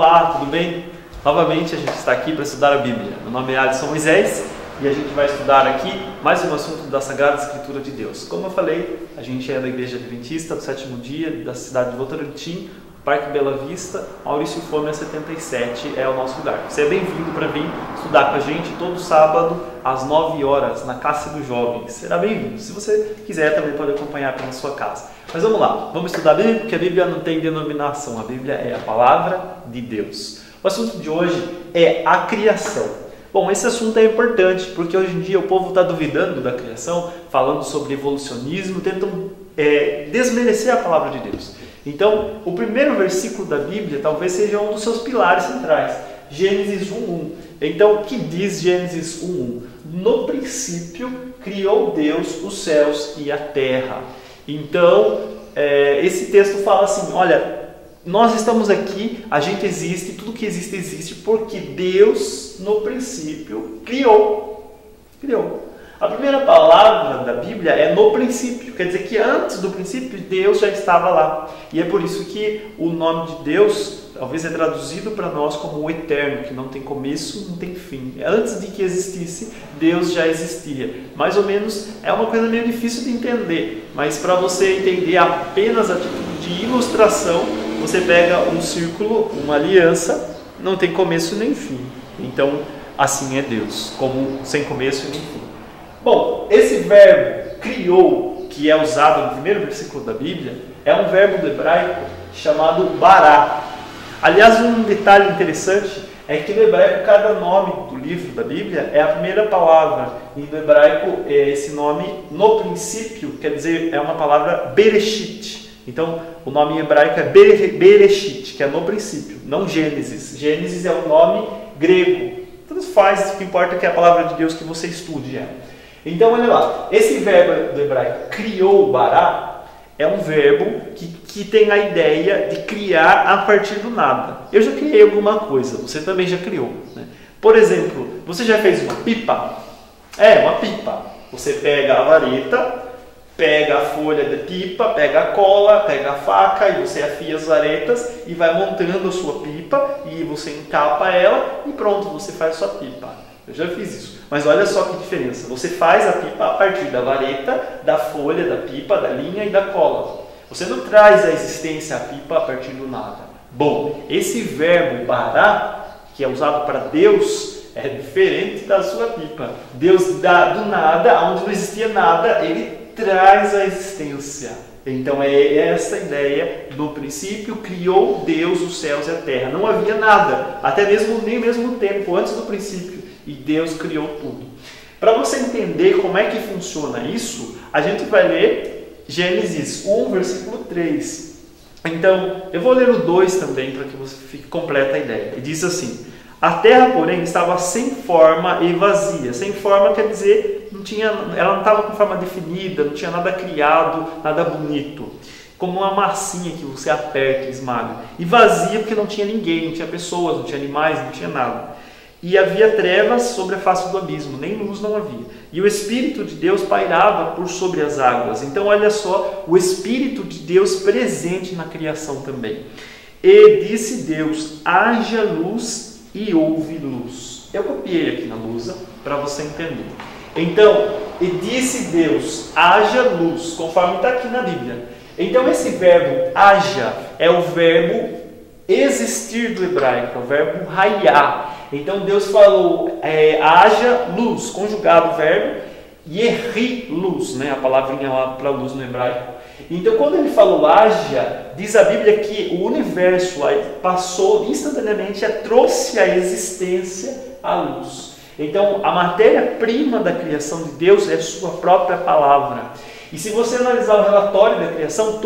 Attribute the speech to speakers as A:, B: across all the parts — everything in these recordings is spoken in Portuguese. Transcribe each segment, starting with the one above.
A: Olá, tudo bem? Novamente a gente está aqui para estudar a Bíblia. Meu nome é Alisson Moisés e a gente vai estudar aqui mais um assunto da Sagrada Escritura de Deus. Como eu falei, a gente é da Igreja Adventista do Sétimo Dia, da cidade de Votorantim, Parque Bela Vista, Maurício Fome 77 é o nosso lugar. Você é bem-vindo para vir estudar com a gente todo sábado às 9 horas na Classe dos Jovens. Será bem-vindo. Se você quiser, também pode acompanhar pela sua casa. Mas vamos lá, vamos estudar a Bíblia, porque a Bíblia não tem denominação. A Bíblia é a Palavra de Deus. O assunto de hoje é a criação. Bom, esse assunto é importante porque hoje em dia o povo está duvidando da criação, falando sobre evolucionismo, tentam desmerecer a palavra de Deus. Então, o primeiro versículo da Bíblia talvez seja um dos seus pilares centrais, Gênesis 1:1. Então, o que diz Gênesis 1:1? No princípio criou Deus os céus e a terra. Então, esse texto fala assim, olha, nós estamos aqui, a gente existe, tudo que existe, existe porque Deus, no princípio, criou. A primeira palavra da Bíblia é no princípio, quer dizer que antes do princípio Deus já estava lá. E é por isso que o nome de Deus talvez é traduzido para nós como o eterno, que não tem começo, não tem fim. Antes de que existisse, Deus já existia. Mais ou menos é uma coisa meio difícil de entender, mas para você entender apenas a título de ilustração, você pega um círculo, uma aliança, não tem começo nem fim. Então, assim é Deus, como sem começo nem fim. Bom, esse verbo criou, que é usado no primeiro versículo da Bíblia, é um verbo do hebraico chamado bará. Aliás, um detalhe interessante é que no hebraico cada nome do livro da Bíblia é a primeira palavra. E no hebraico esse nome, no princípio, quer dizer, é uma palavra bereshit. Então, o nome em hebraico é bereshit, que é no princípio, não Gênesis. Gênesis é um nome grego. Tudo faz, o que importa é que a palavra de Deus que você estude ela. Então, olha lá, esse verbo do hebraico, criou bará, é um verbo que tem a ideia de criar a partir do nada. Eu já criei alguma coisa, você também já criou, né? Por exemplo, você já fez uma pipa? Uma pipa. Você pega a vareta, pega a folha de pipa, pega a cola, pega a faca e você afia as varetas e vai montando a sua pipa e você encapa ela e pronto, você faz a sua pipa. Eu já fiz isso. Mas olha só que diferença. Você faz a pipa a partir da vareta, da folha, da pipa, da linha e da cola. Você não traz a existência a pipa a partir do nada. Bom, esse verbo bará, que é usado para Deus, é diferente da sua pipa. Deus dá do nada, onde não existia nada, Ele traz a existência. Então é essa ideia. No princípio criou Deus os céus e a terra. Não havia nada, até mesmo nem mesmo tempo antes do princípio. E Deus criou tudo. Para você entender como é que funciona isso, a gente vai ler Gênesis 1, versículo 3. Então, eu vou ler o 2 também, para que você fique completa a ideia. E diz assim: a terra, porém, estava sem forma e vazia. Sem forma quer dizer, ela não estava com forma definida, não tinha nada criado, nada bonito. Como uma massinha que você aperta e esmaga. E vazia porque não tinha ninguém, não tinha pessoas, não tinha animais, não tinha nada. E havia trevas sobre a face do abismo, nem luz não havia. E o Espírito de Deus pairava por sobre as águas. Então olha só, o Espírito de Deus presente na criação também. E disse Deus, haja luz e houve luz. Eu copiei aqui na lousa para você entender. Então, e disse Deus, haja luz, conforme está aqui na Bíblia. Então esse verbo haja é o verbo existir do hebraico, é o verbo hayá. Então Deus falou, haja luz, conjugado o verbo, yeri luz, né? A palavrinha lá para luz no hebraico. Então quando ele falou haja, diz a Bíblia que o universo passou instantaneamente, trouxe à existência a luz. Então a matéria-prima da criação de Deus é sua própria palavra. E se você analisar o relatório da criação,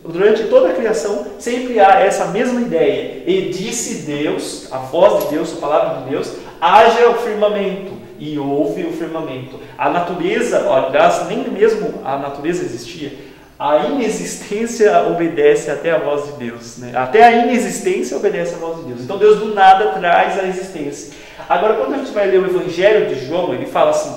A: durante toda a criação, sempre há essa mesma ideia. E disse Deus, a voz de Deus, a palavra de Deus, haja o firmamento. E houve o firmamento. A natureza, aliás, nem mesmo a natureza existia. A inexistência obedece até a voz de Deus, né? Até a inexistência obedece a voz de Deus. Então Deus do nada traz a existência. Agora, quando a gente vai ler o Evangelho de João, ele fala assim: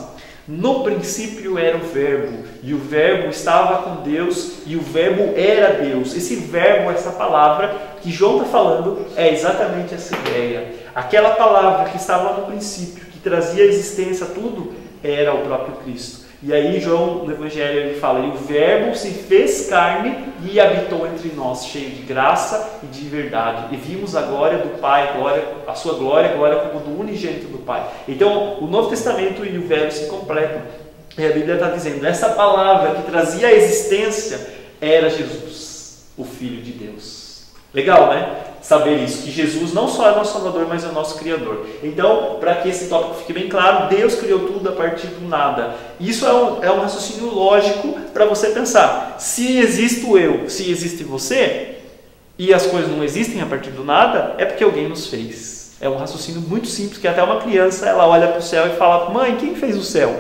A: No princípio era o Verbo, e o Verbo estava com Deus, e o Verbo era Deus. Esse verbo, essa palavra que João está falando, é exatamente essa ideia. Aquela palavra que estava no princípio, que trazia existência a tudo, era o próprio Cristo. E aí João, no Evangelho, ele fala, e o Verbo se fez carne e habitou entre nós, cheio de graça e de verdade. E vimos a glória do Pai, a sua glória como do unigênito do Pai. Então, o Novo Testamento e o Velho se completam. E a Bíblia está dizendo, essa palavra que trazia a existência era Jesus, o Filho de Deus. Legal, né? Saber isso, que Jesus não só é nosso Salvador, mas é o nosso Criador. Então, para que esse tópico fique bem claro, Deus criou tudo a partir do nada. Isso é um raciocínio lógico para você pensar. Se existo eu, se existe você, e as coisas não existem a partir do nada, é porque alguém nos fez. É um raciocínio muito simples, que até uma criança, ela olha para o céu e fala, mãe, quem fez o céu?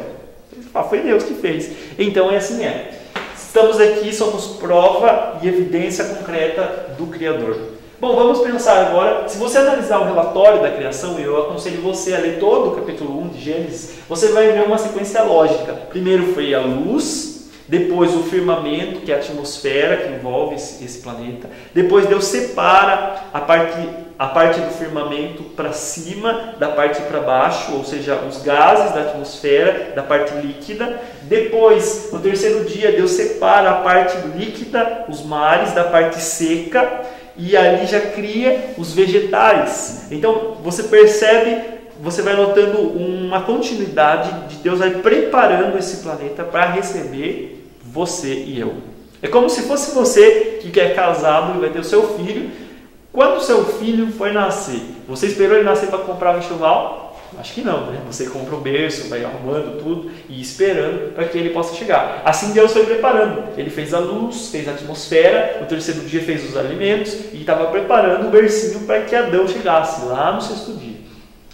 A: Foi Deus que fez. Então, é assim é. Estamos aqui, somos prova e evidência concreta do Criador. Bom, vamos pensar agora, se você analisar o relatório da criação, e eu aconselho você a ler todo o capítulo 1 de Gênesis, você vai ver uma sequência lógica. Primeiro foi a luz, depois o firmamento, que é a atmosfera que envolve esse planeta. Depois Deus separa a parte do firmamento para cima, da parte para baixo, ou seja, os gases da atmosfera, da parte líquida. Depois, no terceiro dia, Deus separa a parte líquida, os mares, da parte seca, e ali já cria os vegetais. Então, você percebe, você vai notando uma continuidade de Deus vai preparando esse planeta para receber você e eu. É como se fosse você que é casado e vai ter o seu filho. Quando o seu filho foi nascer, você esperou ele nascer para comprar um enxoval? Acho que não, né? Você compra um berço, vai arrumando tudo e esperando para que ele possa chegar. Assim Deus foi preparando. Ele fez a luz, fez a atmosfera, no terceiro dia fez os alimentos e estava preparando o bercinho para que Adão chegasse lá no sexto dia.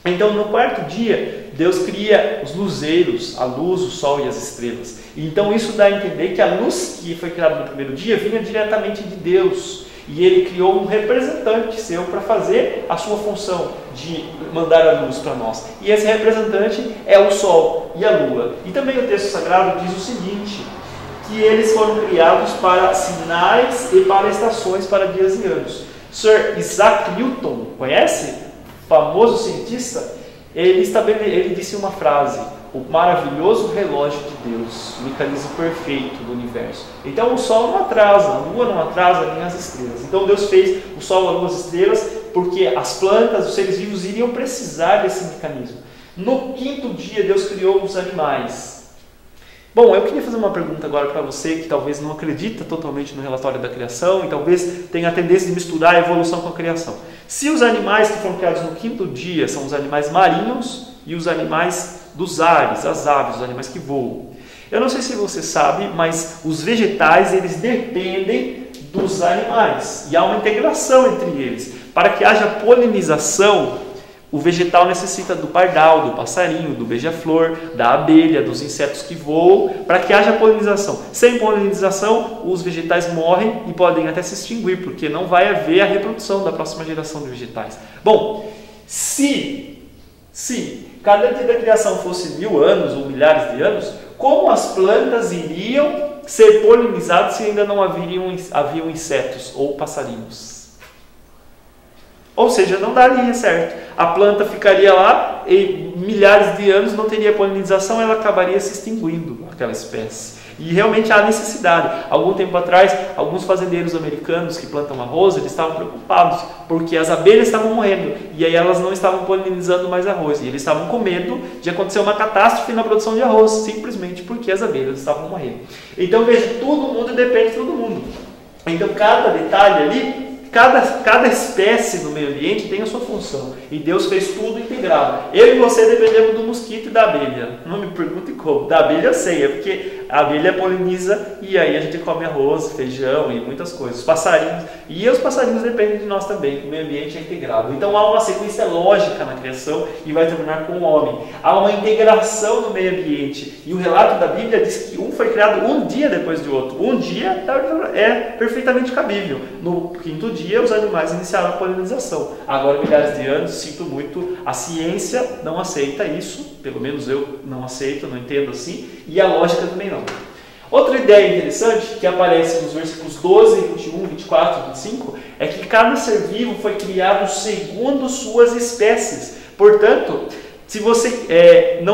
A: Então, no quarto dia, Deus cria os luzeiros, a luz, o sol e as estrelas. Então, isso dá a entender que a luz que foi criada no primeiro dia vinha diretamente de Deus. E ele criou um representante seu para fazer a sua função de mandar a luz para nós. E esse representante é o Sol e a Lua. E também o texto sagrado diz o seguinte, que eles foram criados para sinais e para estações, para dias e anos. Sir Isaac Newton, conhece? Famoso cientista, ele disse uma frase, o maravilhoso relógio de Deus, o mecanismo perfeito do universo. Então o Sol não atrasa, a Lua não atrasa, nem as estrelas. Então Deus fez o Sol, a Lua, as estrelas, porque as plantas, os seres vivos iriam precisar desse mecanismo. No quinto dia Deus criou os animais. Bom, eu queria fazer uma pergunta agora para você que talvez não acredita totalmente no relatório da criação e talvez tenha a tendência de misturar a evolução com a criação. Se os animais que foram criados no quinto dia são os animais marinhos e os animais dos ares, as aves, os animais que voam. Eu não sei se você sabe, mas os vegetais eles dependem dos animais e há uma integração entre eles. Para que haja polinização, o vegetal necessita do pardal, do passarinho, do beija-flor, da abelha, dos insetos que voam, para que haja polinização. Sem polinização, os vegetais morrem e podem até se extinguir, porque não vai haver a reprodução da próxima geração de vegetais. Bom, se cada dia da criação fosse 1000 anos ou milhares de anos, como as plantas iriam ser polinizadas se ainda não haviam insetos ou passarinhos? Ou seja, não daria certo. A planta ficaria lá e milhares de anos não teria polinização, ela acabaria se extinguindo, aquela espécie. E realmente há necessidade. Algum tempo atrás, alguns fazendeiros americanos que plantam arroz, eles estavam preocupados, porque as abelhas estavam morrendo, e aí elas não estavam polinizando mais arroz, e eles estavam com medo de acontecer uma catástrofe na produção de arroz, simplesmente porque as abelhas estavam morrendo. Então veja, todo mundo depende de todo mundo. Então cada detalhe ali, cada espécie no meio ambiente tem a sua função. E Deus fez tudo integrado. Eu e você dependemos do mosquito e da abelha. Não me pergunte como. Da abelha eu sei, é porque a abelha poliniza e aí a gente come arroz, feijão e muitas coisas. Os passarinhos. E os passarinhos dependem de nós também. O meio ambiente é integrado. Então há uma sequência lógica na criação e vai terminar com o homem. Há uma integração no meio ambiente. E o relato da Bíblia diz que um foi criado um dia depois do outro. Um dia é perfeitamente cabível. No quinto dia, os animais iniciaram a polinização. Agora, milhares de anos, sinto muito, a ciência não aceita isso pelo menos eu não aceito, não entendo assim, e a lógica também não. Outra ideia interessante que aparece nos versículos 12, 21, 24 e 25 é que cada ser vivo foi criado segundo suas espécies. Portanto, se você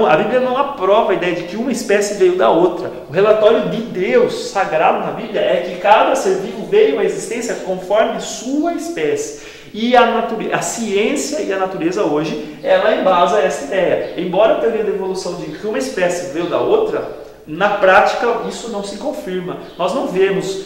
A: a Bíblia não aprova a ideia de que uma espécie veio da outra. O relatório de Deus sagrado na Bíblia é que cada ser vivo veio à existência conforme sua espécie. E a ciência e a natureza hoje, ela embasa essa ideia. Embora a teoria da evolução diga que uma espécie veio da outra, na prática isso não se confirma. Nós não vemos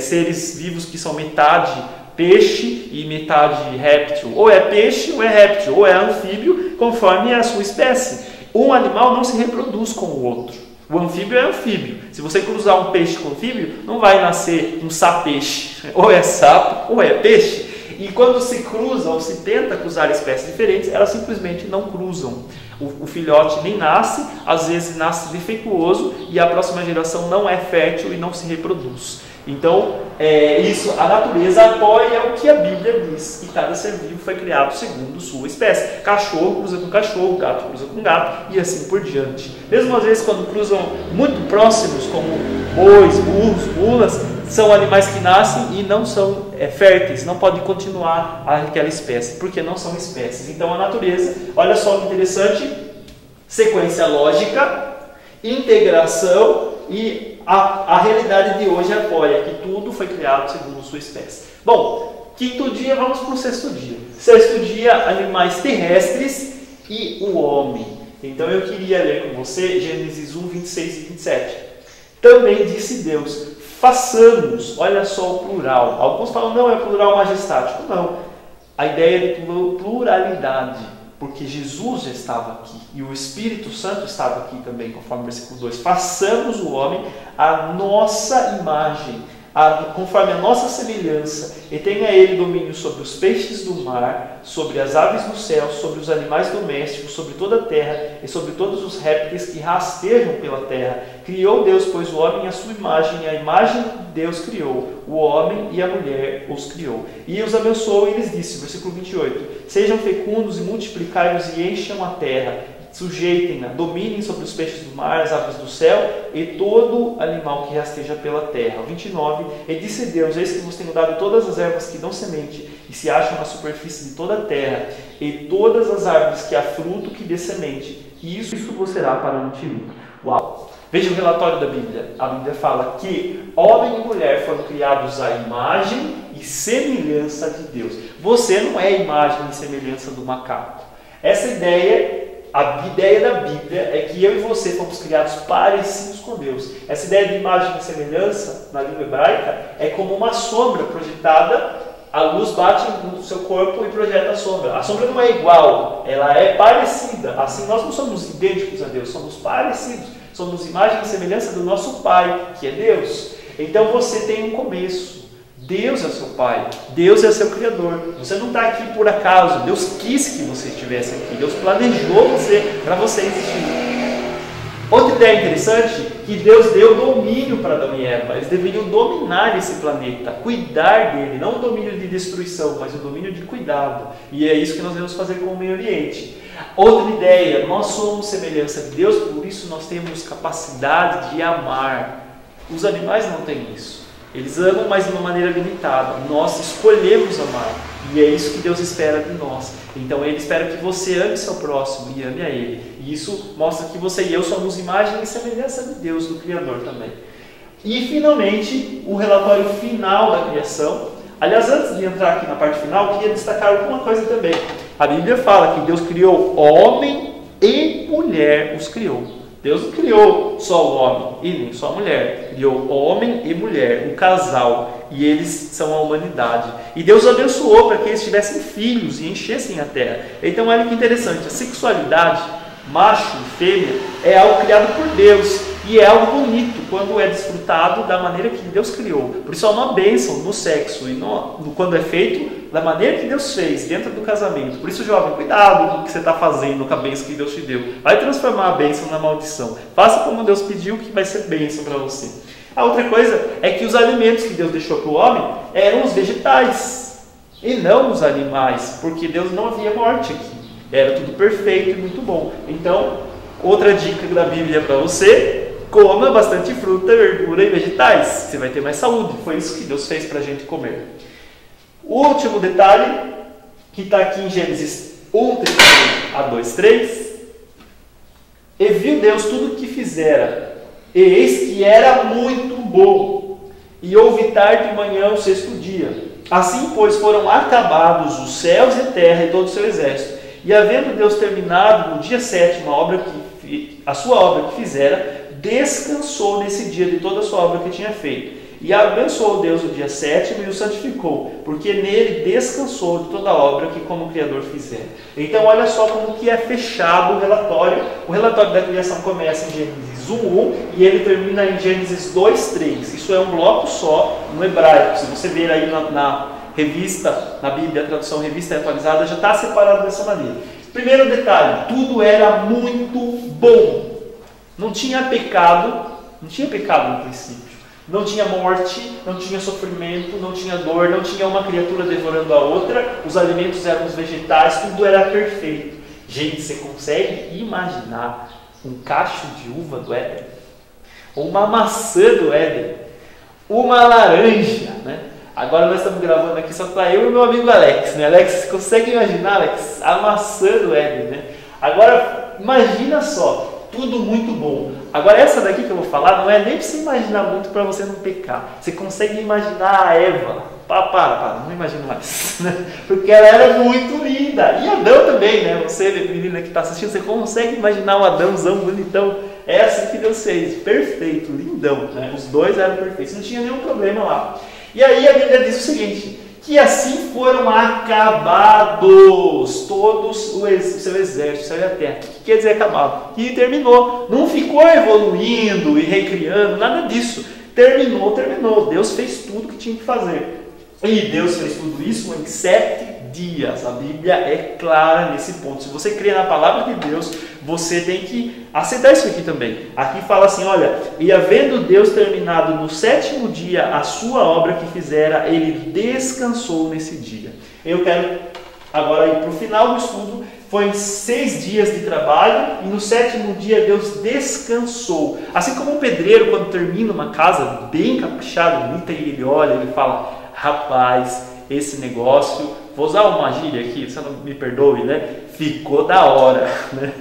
A: seres vivos que são metade peixe e metade réptil. Ou é peixe ou é réptil, ou é anfíbio, conforme a sua espécie. Um animal não se reproduz com o outro. O anfíbio é anfíbio. Se você cruzar um peixe com anfíbio, não vai nascer um sapeixe. Ou é sapo ou é peixe. E quando se cruza ou se tenta cruzar espécies diferentes, elas simplesmente não cruzam. O filhote nem nasce, às vezes nasce defeituoso e a próxima geração não é fértil e não se reproduz. Então, a natureza apoia o que a Bíblia diz, que cada ser vivo foi criado segundo sua espécie. Cachorro cruza com cachorro, gato cruza com gato e assim por diante. Mesmo às vezes quando cruzam muito próximos, como bois, burros, mulas, são animais que nascem e não são férteis, não podem continuar aquela espécie, porque não são espécies. Então a natureza, olha só que interessante, sequência lógica, integração e a realidade de hoje apoia que tudo foi criado segundo sua espécie. Bom, quinto dia, vamos para o sexto dia. Sexto dia, animais terrestres e o homem. Então eu queria ler com você Gênesis 1, 26 e 27. Também disse Deus, façamos, olha só o plural. Alguns falam, não, é plural majestático. Não, a ideia de pluralidade, porque Jesus já estava aqui e o Espírito Santo estava aqui também, conforme o versículo 2. Façamos o homem à nossa imagem, conforme a nossa semelhança, e tenha ele domínio sobre os peixes do mar, sobre as aves do céu, sobre os animais domésticos, sobre toda a terra e sobre todos os répteis que rastejam pela terra. Criou Deus, pois, o homem à sua imagem, e a imagem de Deus criou, o homem e a mulher os criou. E os abençoou e lhes disse, versículo 28, sejam fecundos e multiplicai-vos e encham a terra, sujeitem-na, dominem sobre os peixes do mar, as aves do céu e todo animal que rasteja pela terra. 29, e disse Deus, eis que vos tenho dado todas as ervas que dão semente e se acham na superfície de toda a terra, e todas as árvores que há fruto que dê semente, e isso vos será para um triunfo. Uau! Veja o relatório da Bíblia. A Bíblia fala que homem e mulher foram criados à imagem e semelhança de Deus. Você não é a imagem e semelhança do macaco. Essa ideia... A ideia da Bíblia é que eu e você fomos criados parecidos com Deus. Essa ideia de imagem e semelhança, na língua hebraica, é como uma sombra projetada, a luz bate no seu corpo e projeta a sombra. A sombra não é igual, ela é parecida. Assim, nós não somos idênticos a Deus, somos parecidos. Somos imagem e semelhança do nosso Pai, que é Deus. Então você tem um começo. Deus é seu Pai, Deus é seu Criador. Você não está aqui por acaso, Deus quis que você estivesse aqui, Deus planejou você para você existir. Outra ideia interessante, que Deus deu domínio para Adão e Eva. Eles deveriam dominar esse planeta, cuidar dele, não o domínio de destruição, mas o domínio de cuidado. E é isso que nós devemos fazer com o meio ambiente. Outra ideia, nós somos semelhança de Deus, por isso nós temos capacidade de amar. Os animais não têm isso. Eles amam, mas de uma maneira limitada. Nós escolhemos amar. E é isso que Deus espera de nós. Então Ele espera que você ame seu próximo e ame a Ele. E isso mostra que você e eu somos imagem e semelhança de Deus, do Criador também. E finalmente, o relatório final da criação. Aliás, antes de entrar aqui na parte final, eu queria destacar alguma coisa também. A Bíblia fala que Deus criou homem e mulher, os criou. Deus não criou só o homem e nem só a mulher. Criou homem e mulher, um casal. E eles são a humanidade. E Deus abençoou para que eles tivessem filhos e enchessem a terra. Então olha que interessante. A sexualidade, macho e fêmea, é algo criado por Deus. E é algo bonito quando é desfrutado da maneira que Deus criou. Por isso é uma bênção no sexo. E quando é feito da maneira que Deus fez, dentro do casamento. Por isso, jovem, cuidado com o que você está fazendo com a bênção que Deus te deu. Vai transformar a bênção na maldição. Faça como Deus pediu, que vai ser bênção para você. A outra coisa é que os alimentos que Deus deixou para o homem eram os vegetais e não os animais, porque Deus não havia morte aqui. Era tudo perfeito e muito bom. Então, Outra dica da Bíblia para você: coma bastante fruta, verdura e vegetais. Você vai ter mais saúde. Foi isso que Deus fez para a gente comer. O último detalhe, que está aqui em Gênesis 1, 2, 3. E viu Deus tudo o que fizera, e eis que era muito bom. E houve tarde e manhã o 6º dia. Assim, pois, foram acabados os céus e a terra e todo o seu exército. E havendo Deus terminado no dia 7º a sua obra que fizera, descansou nesse dia de toda a sua obra que tinha feito. E abençoou Deus o dia 7º e o santificou, porque nele descansou de toda a obra que como Criador fizera. Então olha só como que é fechado o relatório. O relatório da criação começa em Gênesis 1:1 e ele termina em Gênesis 2:3. Isso é um bloco só no hebraico. Se você ver aí na revista, na Bíblia, a tradução Revista Atualizada, já está separado dessa maneira. Primeiro detalhe, tudo era muito bom. Não tinha pecado no princípio. Não tinha morte, não tinha sofrimento, não tinha dor, não tinha uma criatura devorando a outra, os alimentos eram os vegetais, tudo era perfeito. Gente, você consegue imaginar um cacho de uva do Éden? Uma maçã do Éden? Uma laranja, né? Agora nós estamos gravando aqui só para eu e meu amigo Alex, né? Alex, você consegue imaginar, Alex, a maçã do Éden, né? Agora, imagina só. Tudo muito bom. Agora essa daqui que eu vou falar não é nem para você imaginar muito para você não pecar. Você consegue imaginar a Eva. Para, não imagino mais. Né? Porque ela era muito linda. E Adão também, né? Você, menina que está assistindo, você consegue imaginar o Adãozão bonitão. É assim que Deus fez. Perfeito, lindão. Né? Os dois eram perfeitos. Não tinha nenhum problema lá. E aí a Bíblia diz o seguinte: que assim foram acabados todos o seu exército, o céu e a terra. O que quer dizer acabado? E terminou. Não ficou evoluindo e recriando, nada disso. Terminou. Deus fez tudo que tinha que fazer. E Deus fez tudo isso em 7 dias. A Bíblia é clara nesse ponto. Se você crê na palavra de Deus, você tem que aceitar isso aqui também. Aqui fala assim, olha: e havendo Deus terminado no 7º dia a sua obra que fizera, ele descansou nesse dia. Eu quero agora ir para o final do estudo. Foi 6 dias de trabalho e no 7º dia Deus descansou. Assim como um pedreiro, quando termina uma casa bem caprichada, bonita, e ele olha e ele fala: rapaz, esse negócio, vou usar uma gíria aqui, você não me perdoe, né? Ficou da hora, né?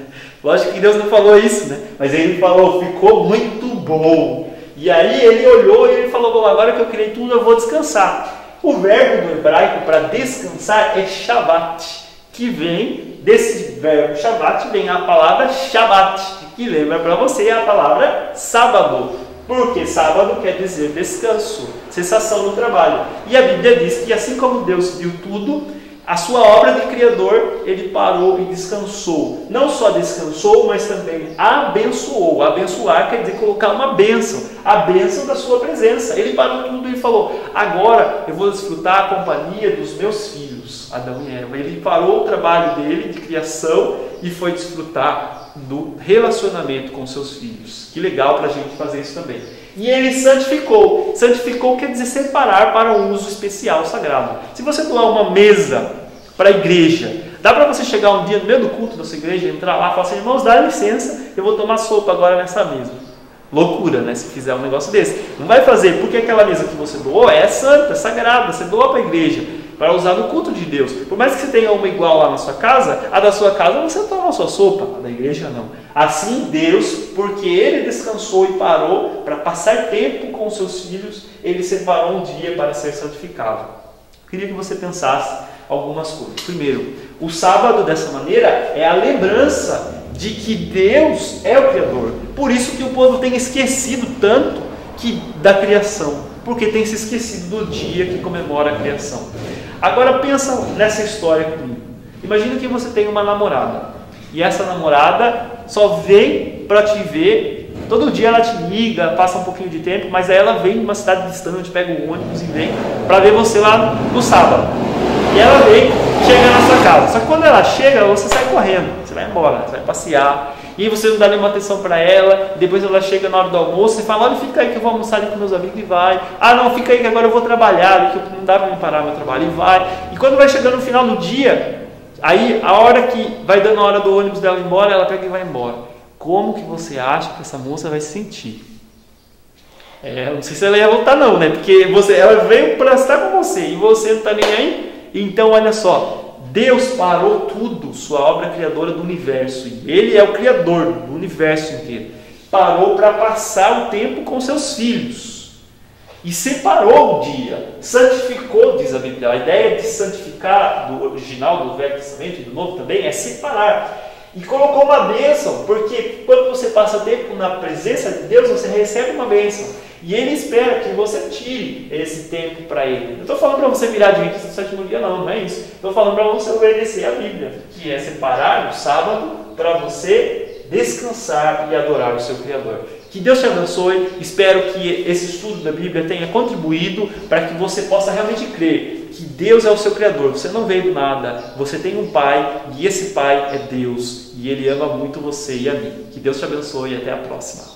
A: Lógico que Deus não falou isso, né? Mas ele falou: ficou muito bom. E aí ele olhou e ele falou: bom, agora que eu criei tudo, eu vou descansar. O verbo do hebraico para descansar é Shabbat, que vem desse verbo Shabbat, vem a palavra Shabbat, que lembra para você a palavra sábado. Porque sábado quer dizer descanso, cessação no trabalho. E a Bíblia diz que assim como Deus viu tudo, a sua obra de Criador, ele parou e descansou. Não só descansou, mas também abençoou. Abençoar quer dizer colocar uma bênção, a bênção da sua presença. Ele parou tudo e falou: agora eu vou desfrutar a companhia dos meus filhos, Adão e Eva. Ele parou o trabalho dele de criação e foi desfrutar do relacionamento com seus filhos. Que legal para a gente fazer isso também. E ele santificou. Santificou quer dizer separar para um uso especial, sagrado. Se você doar uma mesa para a igreja, dá para você chegar um dia no meio do culto da sua igreja, entrar lá e falar assim: irmãos, dá licença, eu vou tomar sopa agora nessa mesa. Loucura, né? Se fizer um negócio desse. Não vai fazer, porque aquela mesa que você doou é santa, é sagrada, você doa para a igreja, para usar no culto de Deus. Por mais que você tenha uma igual lá na sua casa, a da sua casa você toma a sua sopa, a da igreja não. Assim Deus, porque Ele descansou e parou para passar tempo com os seus filhos, Ele separou um dia para ser santificado. Eu queria que você pensasse algumas coisas. Primeiro, o sábado dessa maneira é a lembrança de que Deus é o Criador. Por isso que o povo tem esquecido tanto da criação, porque tem se esquecido do dia que comemora a criação. Agora pensa nessa história comigo. Imagina que você tem uma namorada, e essa namorada só vem para te ver, todo dia ela te liga, passa um pouquinho de tempo, mas aí ela vem de uma cidade distante, pega o ônibus e vem para ver você lá no sábado. E ela vem, chega na sua casa. Só que quando ela chega, você sai correndo, você vai embora, você vai passear, e você não dá nenhuma atenção para ela. Depois ela chega na hora do almoço e fala: olha, fica aí que eu vou almoçar ali com meus amigos, e vai. Ah, não, fica aí que agora eu vou trabalhar, que não dá para me parar meu trabalho, e vai. E quando vai chegando no final do dia, aí a hora que vai dando a hora do ônibus dela ir embora, ela pega e vai embora. como que você acha que essa moça vai se sentir? Eu não sei se ela ia voltar não, né? Porque ela veio para estar com você e você não está nem aí. Então olha só, Deus parou tudo, sua obra criadora do universo. E Ele é o criador do universo inteiro. Parou para passar o tempo com seus filhos. E separou o dia, santificou, diz a Bíblia. A ideia de santificar, do original do Velho Testamento e do Novo também, é separar. E colocou uma bênção, porque quando você passa tempo na presença de Deus, você recebe uma bênção. E Ele espera que você tire esse tempo para Ele. Eu estou falando para você virar adventista no sétimo dia, não é isso. Estou falando para você obedecer a Bíblia, que é separar o sábado para você descansar e adorar o seu Criador. Que Deus te abençoe. Espero que esse estudo da Bíblia tenha contribuído para que você possa realmente crer que Deus é o seu Criador. Você não veio do nada, você tem um Pai e esse Pai é Deus e Ele ama muito você e a mim. Que Deus te abençoe e até a próxima.